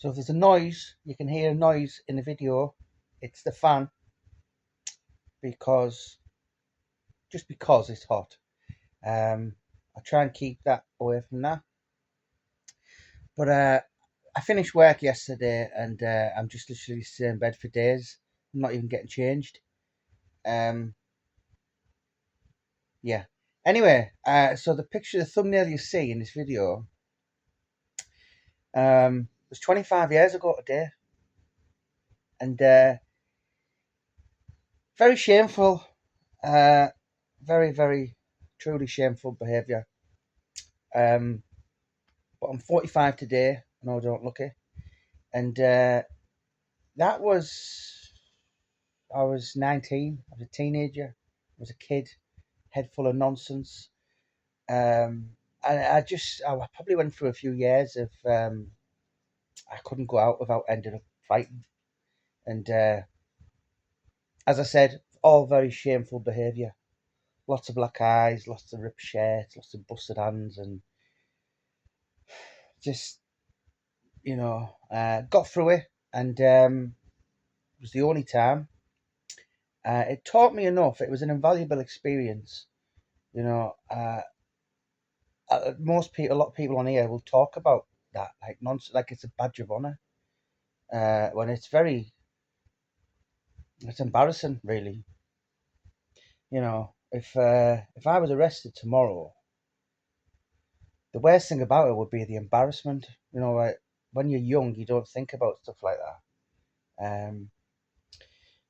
So if there's a noise, you can hear a noise in the video, it's the fan, because just because it's hot. I try and keep that away from that. But I finished work yesterday, and I'm just literally sitting in bed for days. I'm not even getting changed. Um, yeah. Anyway, so the thumbnail you see in this video, was 25 years ago today, and very shameful. Very, very, truly shameful behaviour. But I'm 45 today, and I don't look it. And that was, I was 19. I was a teenager. I was a kid, head full of nonsense. And I probably went through a few years of I couldn't go out without ending up fighting. And as I said, all very shameful behaviour. Lots of black eyes, lots of ripped shirts, lots of busted hands, and just got through it. And it was the only time. It taught me enough. It was an invaluable experience. You know, most people, a lot of people on here will talk about that like nonsense, like it's a badge of honor. When it's embarrassing, really. If I was arrested tomorrow, the worst thing about it would be the embarrassment. Like when you're young, you don't think about stuff like that.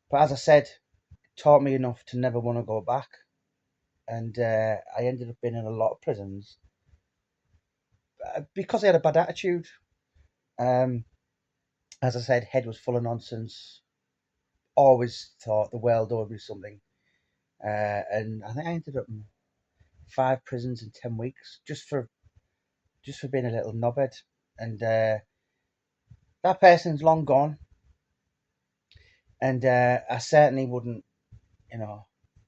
But as I said, it taught me enough to never want to go back. And I ended up being in a lot of prisons because I had a bad attitude. Um, as I said, head was full of nonsense. Always thought the world owed me something. And I think I ended up in 5 prisons in 10 weeks just for being a little knobhead. And that person's long gone. And I certainly wouldn't,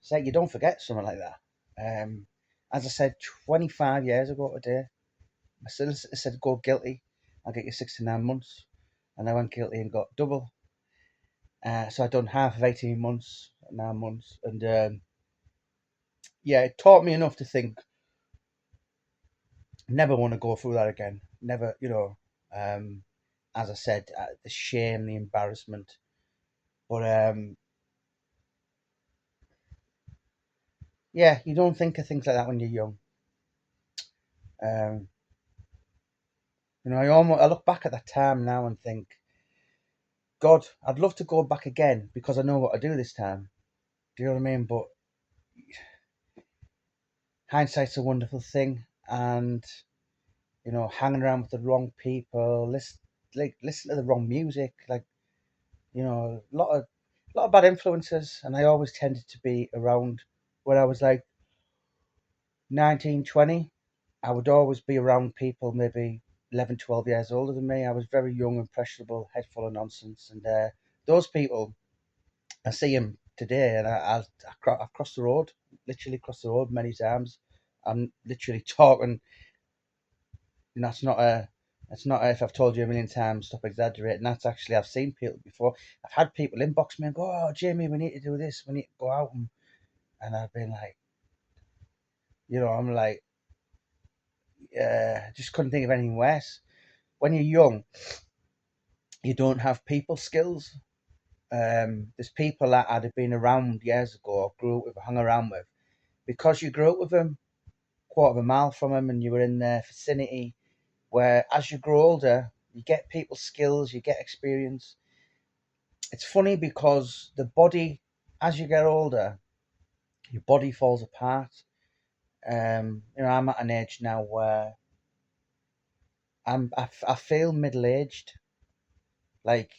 say you don't forget something like that. As I said, 25 years ago today, my solicitor said go guilty, I'll get you 6 to 9 months. And I went guilty and got double. So I'd done half of 18 months, 9 months. And yeah, it taught me enough to think, never want to go through that again. Never, as I said, the shame, the embarrassment. But yeah, you don't think of things like that when you're young. Um, I look back at that time now and think, God, I'd love to go back again because I know what to do this time. Do you know what I mean? But hindsight's a wonderful thing, and hanging around with the wrong people, listen to the wrong music, like a lot of bad influences, and I always tended to be around when I was like 19, 20. I would always be around people maybe 11, 12 years older than me. I was very young, impressionable, head full of nonsense, and those people, I see them today, and I've crossed the road, literally crossed the road many times. I'm literally talking. That's not a. That's not if I've told you a million times, stop exaggerating. That's actually I've seen people before. I've had people inbox me and go, "Oh, Jamie, we need to do this. We need to go out," and I've been like, I'm like, just couldn't think of anything worse. When you're young, you don't have people skills. There's people that I'd have been around years ago, or grew up with, hung around with, because you grew up with them, quarter of a mile from them, and you were in their vicinity. Where as you grow older, you get people skills, you get experience. It's funny because the body, as you get older, your body falls apart. I'm at an age now where I feel middle aged. Like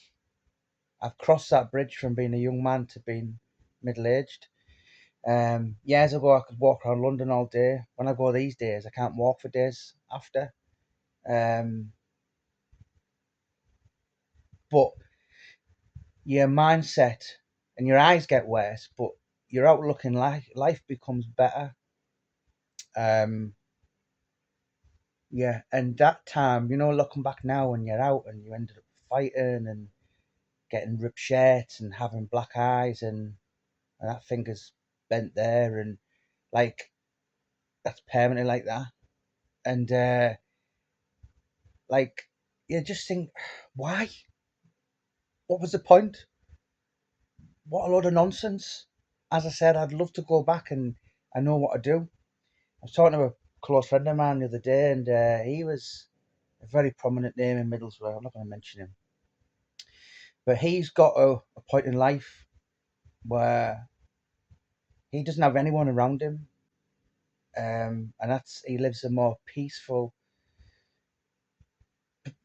I've crossed that bridge from being a young man to being middle aged. Years ago, I could walk around London all day. When I go these days, I can't walk for days after. Um, but your mindset and your eyes get worse, but your outlook in life becomes better. Um, yeah, and that time, looking back now when you're out and you ended up fighting and getting ripped shirts and having black eyes and that finger's bent there and like that's permanently like that. And like you just think, why? What was the point? What a load of nonsense. As I said, I'd love to go back and I know what to do. I was talking to a close friend of mine the other day, and he was a very prominent name in Middlesbrough. I'm not going to mention him, but he's got a point in life where he doesn't have anyone around him, and that's he lives a more peaceful.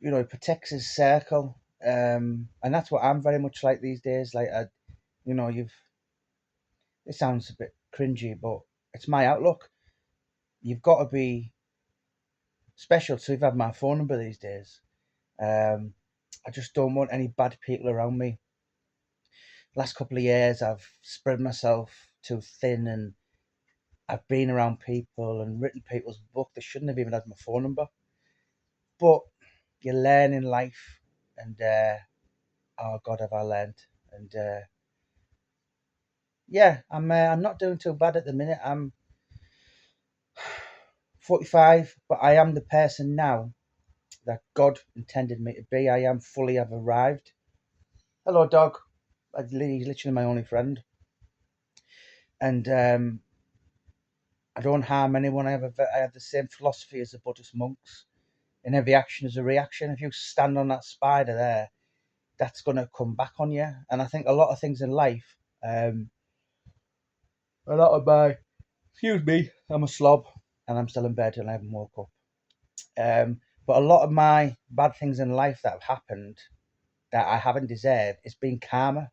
He protects his circle, and that's what I'm very much like these days. Like, you've it sounds a bit cringy, but it's my outlook. You've got to be special to have my phone number these days. Um, I just don't want any bad people around me. Last couple of years, I've spread myself too thin, and I've been around people and written people's book. They shouldn't have even had my phone number. But you learn in life, and oh God, have I learned? And yeah, I'm not doing too bad at the minute. I'm 45, but I am the person now that God intended me to be. I am fully have arrived. Hello, dog. He's literally my only friend, and I don't harm anyone. I have the same philosophy as the Buddhist monks. And every action is a reaction. If you stand on that spider there, that's going to come back on you. And I think a lot of things in life, a lot of my, excuse me, I'm a slob and I'm still in bed and I haven't woke up. But a lot of my bad things in life that have happened that I haven't deserved, it's been karma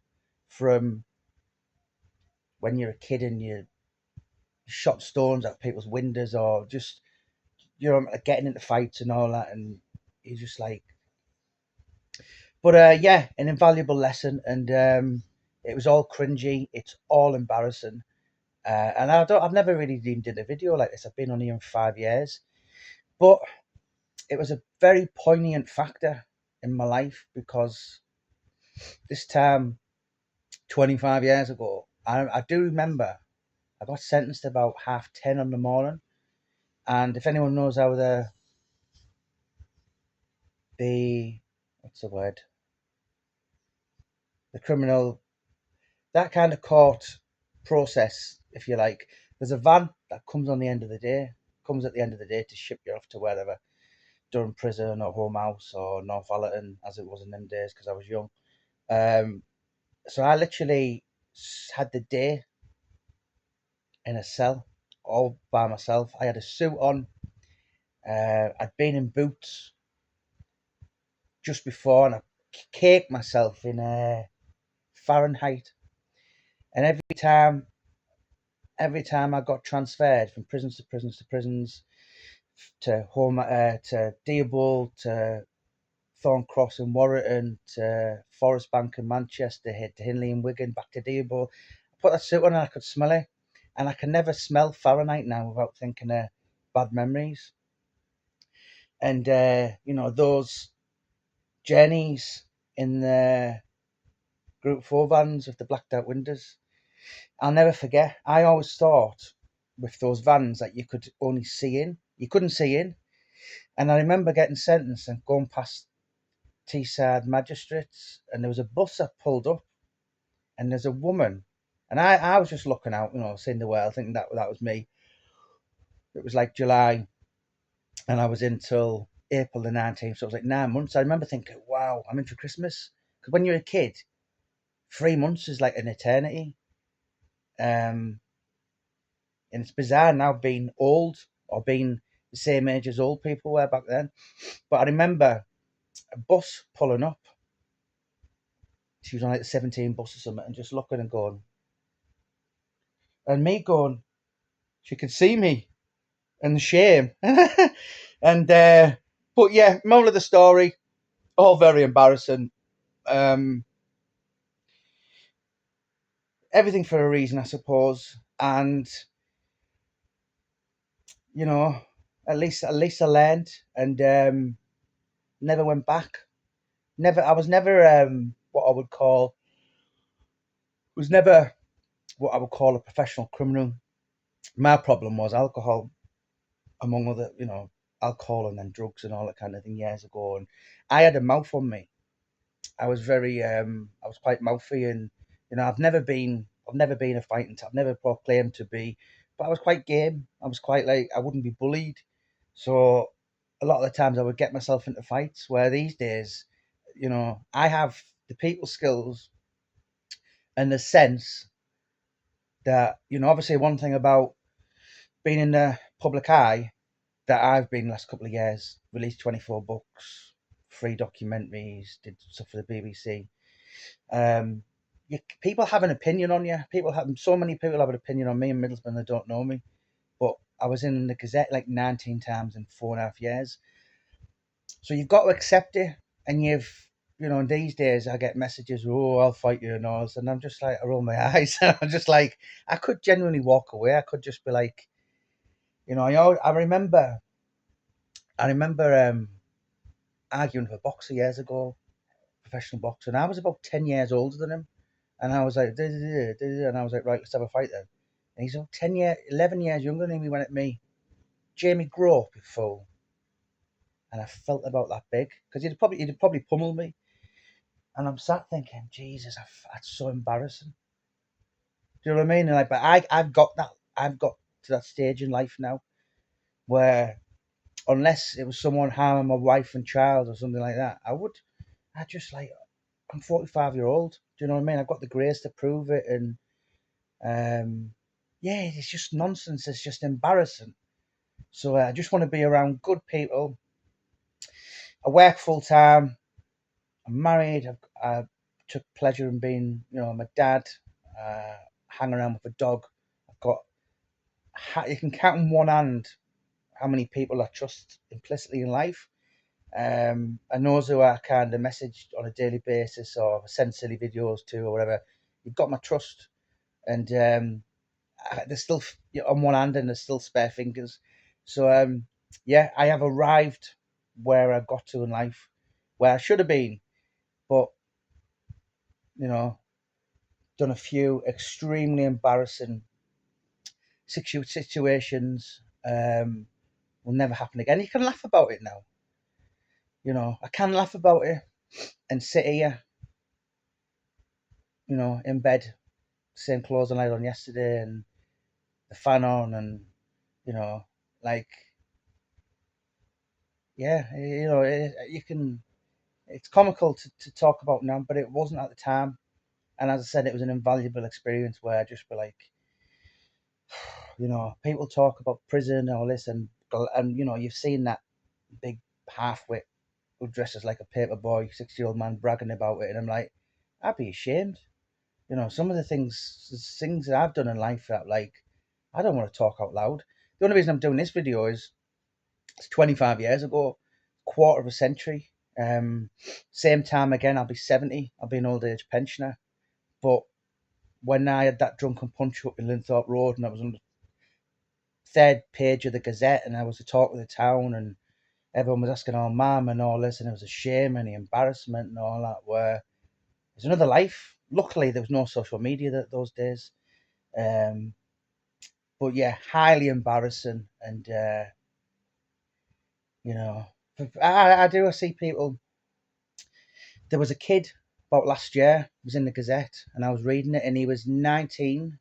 from when you're a kid and you shot stones at people's windows or just, getting into fights and all that. And you're just like, but yeah, an invaluable lesson. And it was all cringy. It's all embarrassing. And I've never really even did a video like this. I've been on here in 5 years, but it was a very poignant factor in my life because this time 25 years ago, I do remember I got sentenced about 10:30 in the morning. And if anyone knows how the what's the word, the criminal, that kind of court process, if you like, there's a van that comes on the end of the day, comes at the end of the day to ship you off to wherever, Durham Prison or Home House or North Allerton, as it was in them days because I was young. Um, so I literally had the day in a cell all by myself. I had a suit on. I'd been in boots just before, and I caked myself in Fahrenheit. And every time I got transferred from prisons to prisons to prisons, to home, to Dearborn, to Thorncross and Warrington, to Forest Bank in Manchester, to Hindley and Wigan, back to Dearborn. I put that suit on and I could smell it. And I can never smell Fahrenheit now without thinking of bad memories. And, those journeys in the Group 4 vans with the blacked out windows, I'll never forget. I always thought with those vans that you could only see in. You couldn't see in. And I remember getting sentenced and going past Teesside magistrates, and there was a bus that pulled up, and there's a woman, and I was just looking out, seeing the world, thinking that was me. It was like July, and I was in till April the 19th, so it was like 9 months. I remember thinking, wow, I'm in for Christmas. Because when you're a kid, 3 months is like an eternity. And it's bizarre now being old or being the same age as old people were back then. But I remember a bus pulling up. She was on like the 17 bus or something, and just looking and going, and me going, she could see me and the shame. And but yeah, moral of the story, all very embarrassing. Um, Everything for a reason, I suppose. And you know, at least I learned and never went back. Never. I was never what I would call was never what I would call a professional criminal. My problem was alcohol, among other, alcohol and then drugs and all that kind of thing years ago. And I had a mouth on me. I was very, I was quite mouthy, and I've never been a fighting type. I've never proclaimed to be, but I was quite game. I was quite like I wouldn't be bullied. So a lot of the times I would get myself into fights. Where these days, I have the people skills and the sense that obviously one thing about being in the public eye that I've been the last couple of years, released 24 books, 3 documentaries, did stuff for the BBC. Um, People have an opinion on you. So many people have an opinion on me in Middlesbrough. They don't know me, but I was in the Gazette like 19 times in 4.5 years. So you've got to accept it, and and these days I get messages, "Oh, I'll fight you," and all, and I'm just like, I roll my eyes, and I'm just like, I could genuinely walk away. I could just be like, I remember arguing with a boxer years ago, professional boxer, and I was about 10 years older than him. And I was like, "Duh, duh, duh, duh, duh," and I was like, right, let's have a fight then. And he's about 11 years younger than me. He went at me, Jamie, grow up, you fool. And I felt about that big because he'd probably pummel me. And I'm sat thinking, Jesus, that's so embarrassing. Do you know what I mean? And like, but I've got to that stage in life now where unless it was someone harming my wife and child or something like that, I just like, I'm 45-year-old. Do you know what I mean? I've got the grace to prove it, and yeah, it's just nonsense. It's just embarrassing. So I just want to be around good people. I work full time. I'm married. I took pleasure in being, I'm a dad. Uh, hang around with a dog. I've got. You can count on one hand how many people I trust implicitly in life. And those who I kind of message on a daily basis or send silly videos to or whatever, you've got my trust. And there's still on one hand and there's still spare fingers. So yeah, I have arrived where I got to in life, where I should have been, but you know, done a few extremely embarrassing situations. Will never happen again. You can laugh about it now. I can laugh about it and sit here, in bed, same clothes I had on yesterday, and the fan on, and you know, like, yeah, you can. It's comical to talk about now, but it wasn't at the time. And as I said, it was an invaluable experience where I just be like, people talk about prison and all this, and you've seen that big halfwit who dresses like a paper boy, 60-year-old man bragging about it, and I'm like, I'd be ashamed. Some of the things that I've done in life that like I don't want to talk out loud. The only reason I'm doing this video is it's 25 years ago, quarter of a century. Same time again, I'll be 70. I'll be an old age pensioner. But when I had that drunken punch up in Linthorpe Road and I was on the third page of the Gazette and I was the talk of the town and everyone was asking our mum and all this and it was a shame and the embarrassment and all that, where there's another life. Luckily, there was no social media those days. Um, but yeah, highly embarrassing. And, you know, I do see people. There was a kid about last year, was in the Gazette, and I was reading it, and he was 19.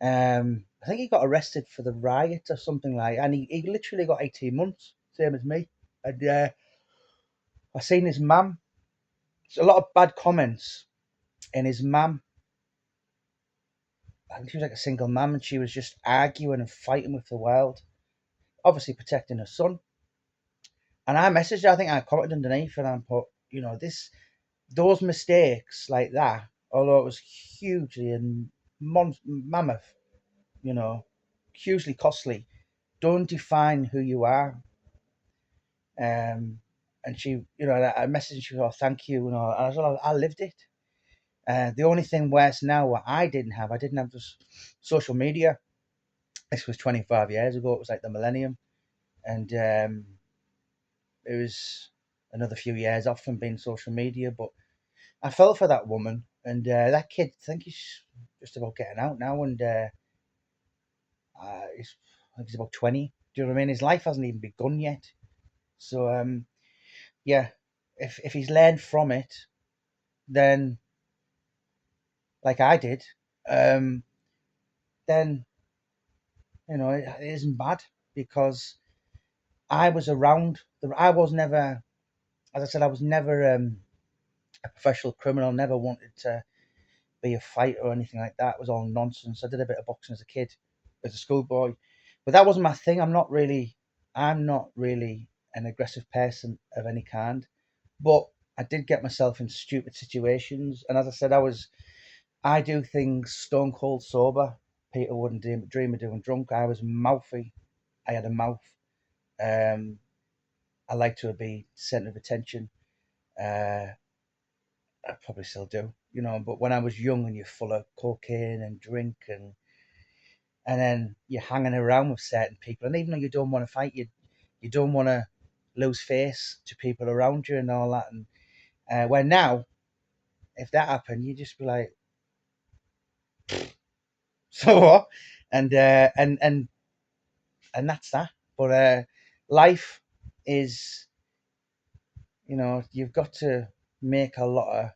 I think he got arrested for the riot or something like that, and he literally got 18 months, same as me. And I seen his mum. There's a lot of bad comments, and his mum, I think she was like a single mum, and she was just arguing and fighting with the world, obviously protecting her son. And I messaged her, I think I commented underneath, and I put, those mistakes like that, although it was hugely and mammoth, you know, hugely costly, don't define who you are. And she, I messaged her, oh, thank you, and I was like, I lived it. The only thing worse now, what I didn't have this social media. This was 25 years ago. It was like the millennium, and it was another few years off from being social media. But I felt for that woman, and that kid. I think he's just about getting out now, and he's, I think he's about 20. Do you know what I mean? His life hasn't even begun yet. So yeah, if he's learned from it, then like I did, um, then it isn't bad because I was around. I was never, as I said, I was never a professional criminal. Never wanted to be a fighter or anything like that. It was all nonsense. I did a bit of boxing as a kid, as a schoolboy, but that wasn't my thing. I'm not really an aggressive person of any kind. But I did get myself in stupid situations, and as I said, I do things stone cold sober. Peter wouldn't dream of doing drunk. I was mouthy. I had a mouth. Um, I like to be centre of attention. Uh, I probably still do, But when I was young and you're full of cocaine and drink and then you're hanging around with certain people, and even though you don't want to fight, you don't want to lose face to people around you and all that. And where now, if that happened, you just be like, so what? And and that's that. But life is, you've got to make a lot of.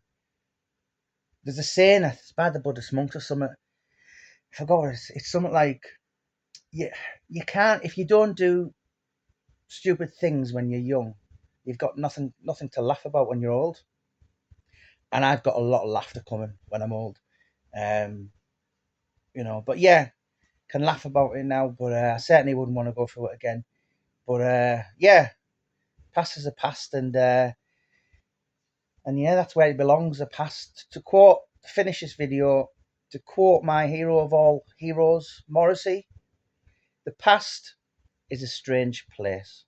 There's a saying, it's by the Buddhist monks or something. I forgot what it's something like you you can't if you don't do stupid things when you're young, you've got nothing to laugh about when you're old. And I've got a lot of laughter coming when I'm old. Um, but yeah, can laugh about it now, but I certainly wouldn't want to go through it again. But yeah, past is a past, and yeah, that's where it belongs. The past. To finish this video, to quote my hero of all heroes, Morrissey, the past is a strange place.